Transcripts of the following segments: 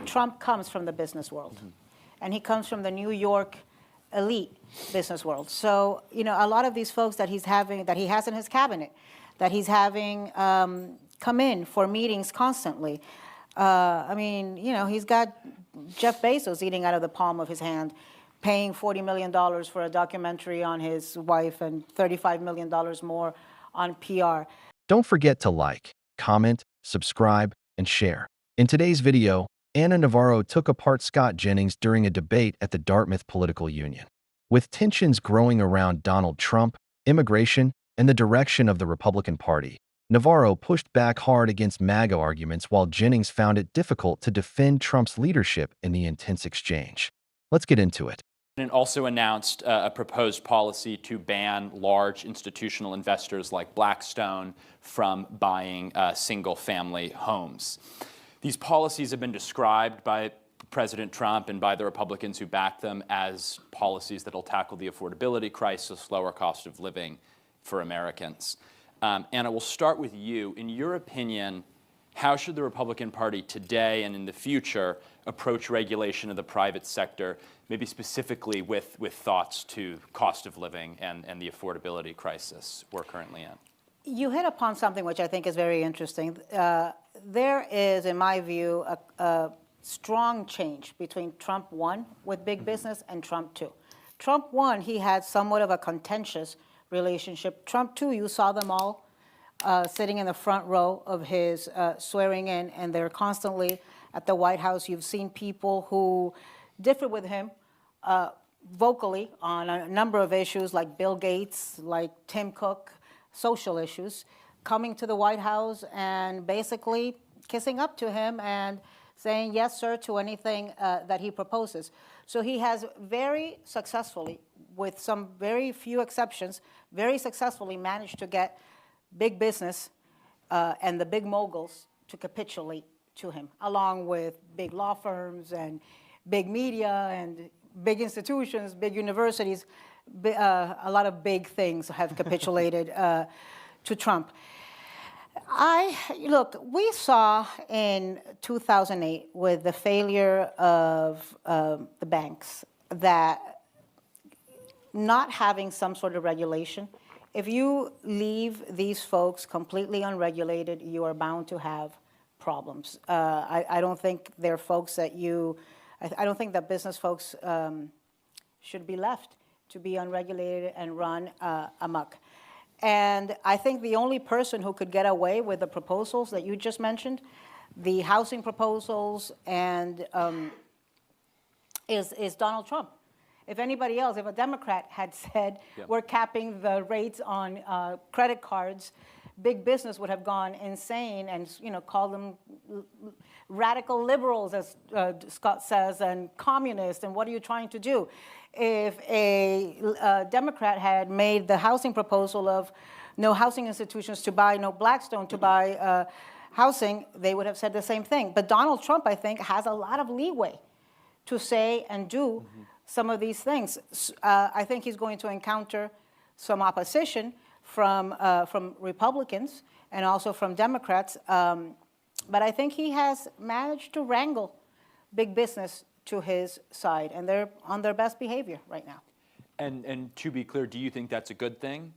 Trump comes from the business world, and he comes from the New York elite business world. So, you know, a lot of these folks that he has in his cabinet, that he's having come in for meetings constantly. I mean, you know, he's got Jeff Bezos eating out of the palm of his hand, paying $40 million for a documentary on his wife and $35 million more on PR. Don't forget to like, comment, subscribe, and share. In today's video, Anna Navarro took apart Scott Jennings during a debate at the Dartmouth Political Union. With tensions growing around Donald Trump, immigration, and the direction of the Republican Party, Navarro pushed back hard against MAGA arguments while Jennings found it difficult to defend Trump's leadership in the intense exchange. Let's get into it. It also announced a proposed policy to ban large institutional investors like Blackstone from buying single-family homes. These policies have been described by President Trump and by the Republicans who back them as policies that will tackle the affordability crisis, lower cost of living for Americans. Anna, we'll start with you. In your opinion, how should the Republican Party today and in the future approach regulation of the private sector, maybe specifically with thoughts to cost of living and the affordability crisis we're currently in? You hit upon something which I think is very interesting. There is, in my view, a strong change between Trump 1 with big business and Trump 2. Trump 1, he had somewhat of a contentious relationship. Trump 2, you saw them all sitting in the front row of his swearing in, and they're constantly at the White House. You've seen people who differ with him vocally on a number of issues like Bill Gates, like Tim Cook, social issues, coming to the White House and basically kissing up to him and saying yes, sir, to anything that he proposes. So he has very successfully, with some very few exceptions, very successfully managed to get big business and the big moguls to capitulate to him, along with big law firms and big media and big institutions, big universities. A lot of big things have capitulated to Trump. Look, we saw in 2008 with the failure of the banks that not having some sort of regulation, if you leave these folks completely unregulated, you are bound to have problems. I don't think they're folks that I don't think that business folks should be left to be unregulated and run amok. And I think the only person who could get away with the proposals that you just mentioned, the housing proposals, and is Donald Trump. If anybody else, if a Democrat had said, we're capping the rates on credit cards, big business would have gone insane and, you know, called them radical liberals, as Scott says, and communists, and what are you trying to do? If a Democrat had made the housing proposal of no housing institutions to buy, no Blackstone to buy housing, they would have said the same thing. But Donald Trump, I think, has a lot of leeway to say and do some of these things. I think he's going to encounter some opposition from Republicans and also from Democrats. But I think he has managed to wrangle big business to his side, and they're on their best behavior right now. And to be clear, do you think that's a good thing?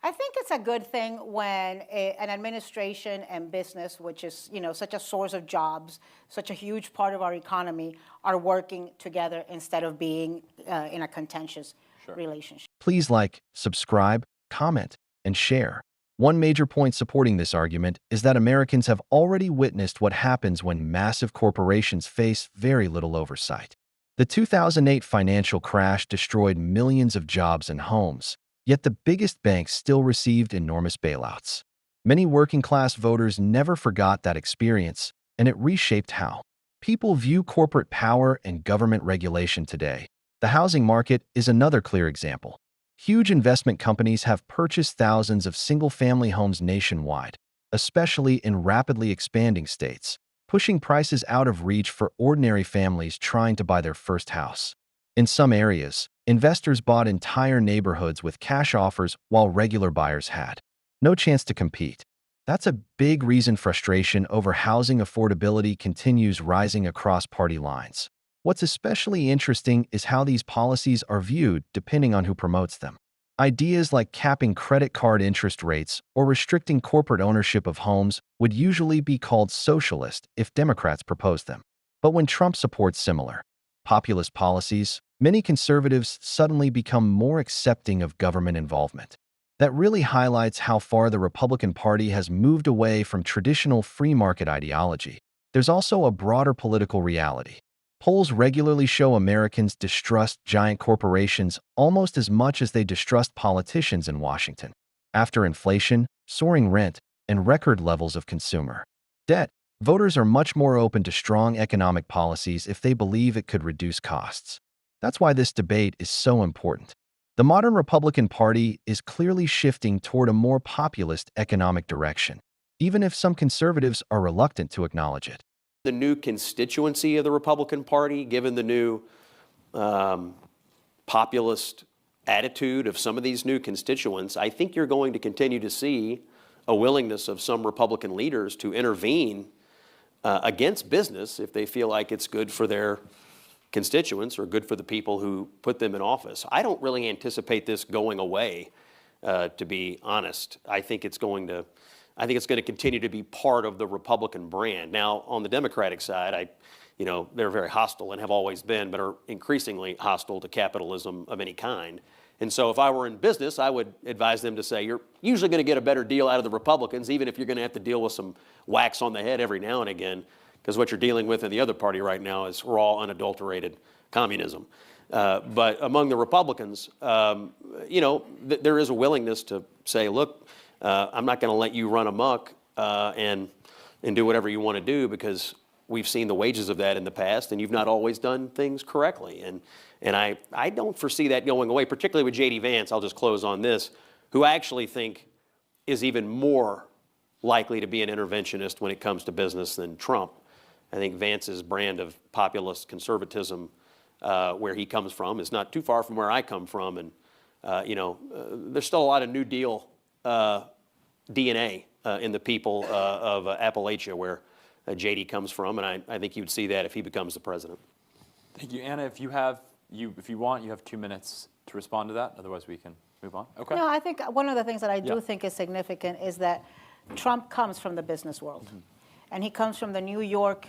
I think it's a good thing when an administration and business, which is, you know, such a source of jobs, such a huge part of our economy, are working together instead of being in a contentious relationship. Please like, subscribe, comment, and share. One major point supporting this argument is that Americans have already witnessed what happens when massive corporations face very little oversight. The 2008 financial crash destroyed millions of jobs and homes, yet the biggest banks still received enormous bailouts. Many working-class voters never forgot that experience, and it reshaped how people view corporate power and government regulation today. The housing market is another clear example. Huge investment companies have purchased thousands of single-family homes nationwide, especially in rapidly expanding states, pushing prices out of reach for ordinary families trying to buy their first house. In some areas, investors bought entire neighborhoods with cash offers while regular buyers had no chance to compete. That's a big reason frustration over housing affordability continues rising across party lines. What's especially interesting is how these policies are viewed depending on who promotes them. Ideas like capping credit card interest rates or restricting corporate ownership of homes would usually be called socialist if Democrats proposed them. But when Trump supports similar populist policies, many conservatives suddenly become more accepting of government involvement. That really highlights how far the Republican Party has moved away from traditional free market ideology. There's also a broader political reality. Polls regularly show Americans distrust giant corporations almost as much as they distrust politicians in Washington. After inflation, soaring rent, and record levels of consumer debt, voters are much more open to strong economic policies if they believe it could reduce costs. That's why this debate is so important. The modern Republican Party is clearly shifting toward a more populist economic direction, even if some conservatives are reluctant to acknowledge it. The new constituency of the Republican Party, given the new populist attitude of some of these new constituents, I think you're going to continue to see a willingness of some Republican leaders to intervene against business if they feel like it's good for their constituents or good for the people who put them in office. I don't really anticipate this going away, to be honest. I think it's going to continue to be part of the Republican brand. Now, on the Democratic side, they're very hostile and have always been, but are increasingly hostile to capitalism of any kind. And so if I were in business, I would advise them to say, you're usually going to get a better deal out of the Republicans, even if you're going to have to deal with some whacks on the head every now and again, because what you're dealing with in the other party right now is raw, unadulterated communism. But among the Republicans, there is a willingness to say, look, I'm not going to let you run amok and do whatever you want to do, because we've seen the wages of that in the past, and you've not always done things correctly. And I don't foresee that going away, particularly with J.D. Vance. I'll just close on this, who I actually think is even more likely to be an interventionist when it comes to business than Trump. I think Vance's brand of populist conservatism, where he comes from, is not too far from where I come from. And, there's still a lot of New Deal DNA in the people of Appalachia, where J.D. comes from, and I think you'd see that if he becomes the president. Thank you, Anna. If you want, you have 2 minutes to respond to that. Otherwise, we can move on. Okay. No, I think one of the things that I do think is significant is that Trump comes from the business world, and he comes from the New York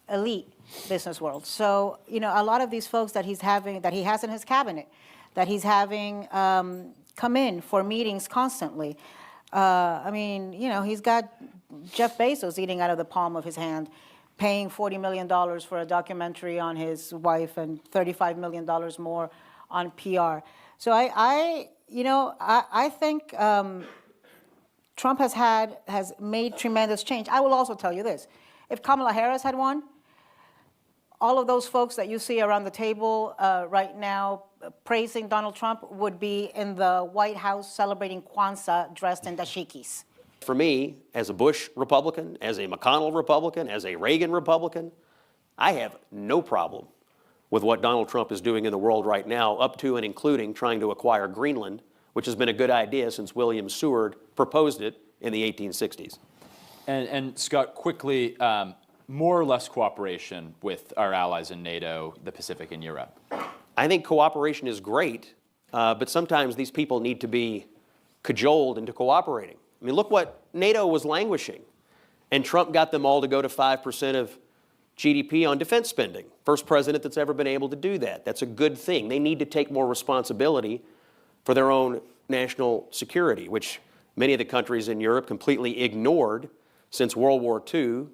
elite business world. So, a lot of these folks that he has in his cabinet, that he's having come in for meetings constantly. He's got Jeff Bezos eating out of the palm of his hand, paying $40 million for a documentary on his wife and $35 million more on PR. So I think Trump has made tremendous change. I will also tell you this: if Kamala Harris had won, all of those folks that you see around the table right now praising Donald Trump would be in the White House celebrating Kwanzaa dressed in dashikis. For me, as a Bush Republican, as a McConnell Republican, as a Reagan Republican, I have no problem with what Donald Trump is doing in the world right now, up to and including trying to acquire Greenland, which has been a good idea since William Seward proposed it in the 1860s. And Scott, quickly, more or less cooperation with our allies in NATO, the Pacific, and Europe? I think cooperation is great, but sometimes these people need to be cajoled into cooperating. I mean, look what NATO was languishing, and Trump got them all to go to 5% of GDP on defense spending. First president that's ever been able to do that. That's a good thing. They need to take more responsibility for their own national security, which many of the countries in Europe completely ignored since World War II,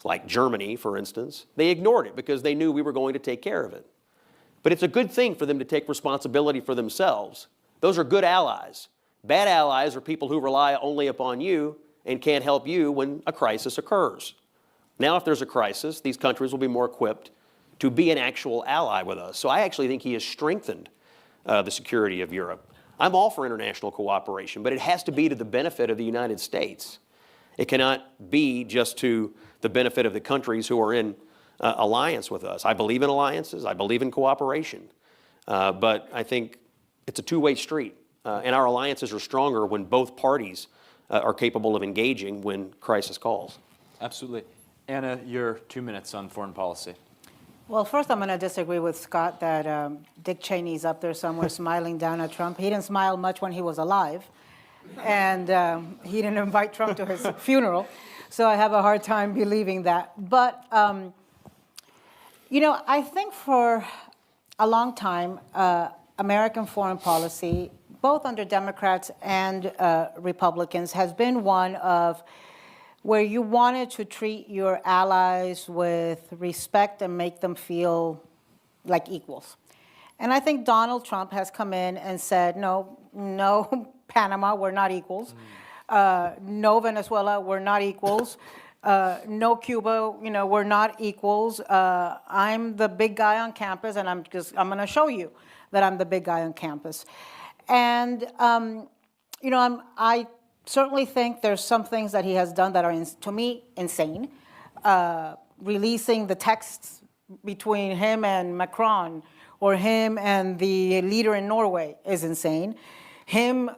like Germany, for instance. They ignored it because they knew we were going to take care of it. But it's a good thing for them to take responsibility for themselves. Those are good allies. Bad allies are people who rely only upon you and can't help you when a crisis occurs. Now, if there's a crisis, these countries will be more equipped to be an actual ally with us. So I actually think he has strengthened the security of Europe. I'm all for international cooperation, but it has to be to the benefit of the United States. It cannot be just to the benefit of the countries who are in alliance with us. I believe in alliances. I believe in cooperation. But I think it's a two-way street. And our alliances are stronger when both parties are capable of engaging when crisis calls. Absolutely. Anna, your 2 minutes on foreign policy. Well, first I'm going to disagree with Scott that Dick Cheney's up there somewhere smiling down at Trump. He didn't smile much when he was alive, and he didn't invite Trump to his funeral, so I have a hard time believing that. But, you know, I think for a long time, American foreign policy, both under Democrats and Republicans, has been one of where you wanted to treat your allies with respect and make them feel like equals. And I think Donald Trump has come in and said, no, no, Panama, we're not equals. No, Venezuela, we're not equals. No, Cuba, you know, we're not equals. I'm the big guy on campus, and I'm going to show you that I'm the big guy on campus. And, you know, I certainly think there's some things that he has done that are, to me, insane. Releasing the texts between him and Macron, or him and the leader in Norway, is insane. Him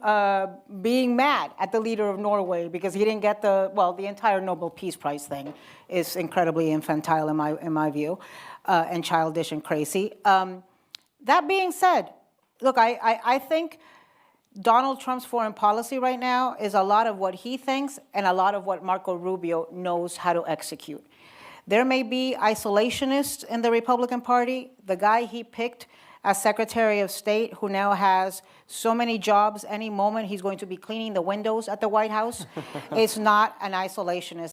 being mad at the leader of Norway because he didn't get the entire Nobel Peace Prize thing is incredibly infantile in my view, and childish and crazy. That being said, look, I think Donald Trump's foreign policy right now is a lot of what he thinks and a lot of what Marco Rubio knows how to execute. There may be isolationists in the Republican Party. The guy he picked as Secretary of State, who now has so many jobs, any moment he's going to be cleaning the windows at the White House, is not an isolationist.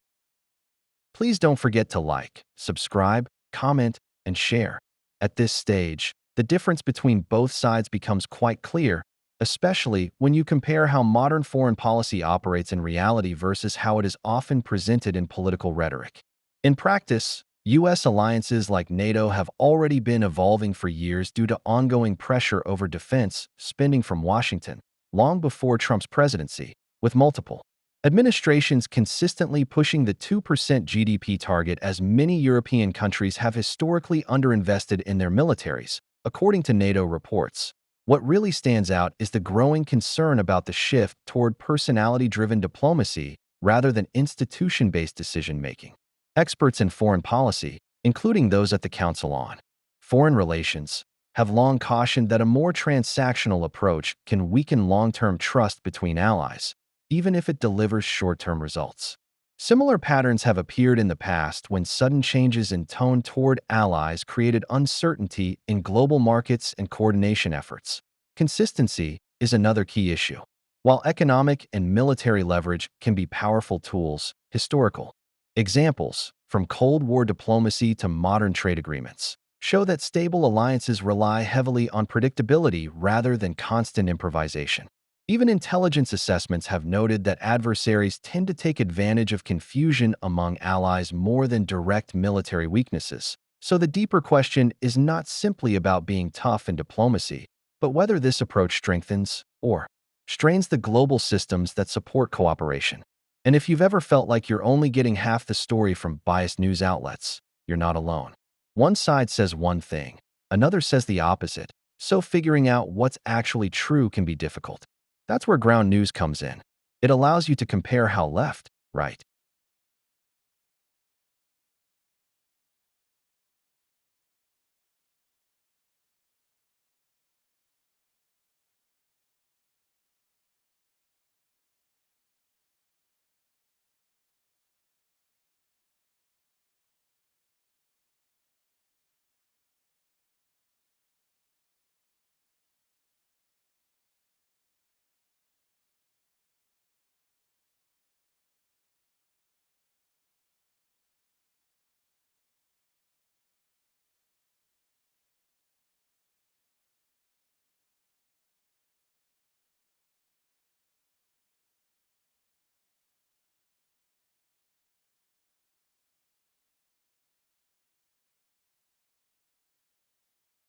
Please don't forget to like, subscribe, comment, and share. At this stage, the difference between both sides becomes quite clear, especially when you compare how modern foreign policy operates in reality versus how it is often presented in political rhetoric. In practice, U.S. alliances like NATO have already been evolving for years due to ongoing pressure over defense spending from Washington, long before Trump's presidency, with multiple administrations consistently pushing the 2% GDP target, as many European countries have historically underinvested in their militaries, according to NATO reports. What really stands out is the growing concern about the shift toward personality-driven diplomacy rather than institution-based decision-making. Experts in foreign policy, including those at the Council on Foreign Relations, have long cautioned that a more transactional approach can weaken long-term trust between allies, even if it delivers short-term results. Similar patterns have appeared in the past when sudden changes in tone toward allies created uncertainty in global markets and coordination efforts. Consistency is another key issue. While economic and military leverage can be powerful tools, historical examples, from Cold War diplomacy to modern trade agreements, show that stable alliances rely heavily on predictability rather than constant improvisation. Even intelligence assessments have noted that adversaries tend to take advantage of confusion among allies more than direct military weaknesses. So the deeper question is not simply about being tough in diplomacy, but whether this approach strengthens or strains the global systems that support cooperation. And if you've ever felt like you're only getting half the story from biased news outlets, you're not alone. One side says one thing, another says the opposite, so figuring out what's actually true can be difficult. That's where ground news comes in. It allows you to compare how left, right,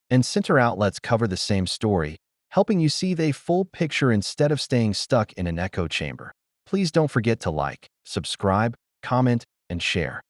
and center outlets cover the same story, helping you see the full picture instead of staying stuck in an echo chamber. Please don't forget to like, subscribe, comment, and share.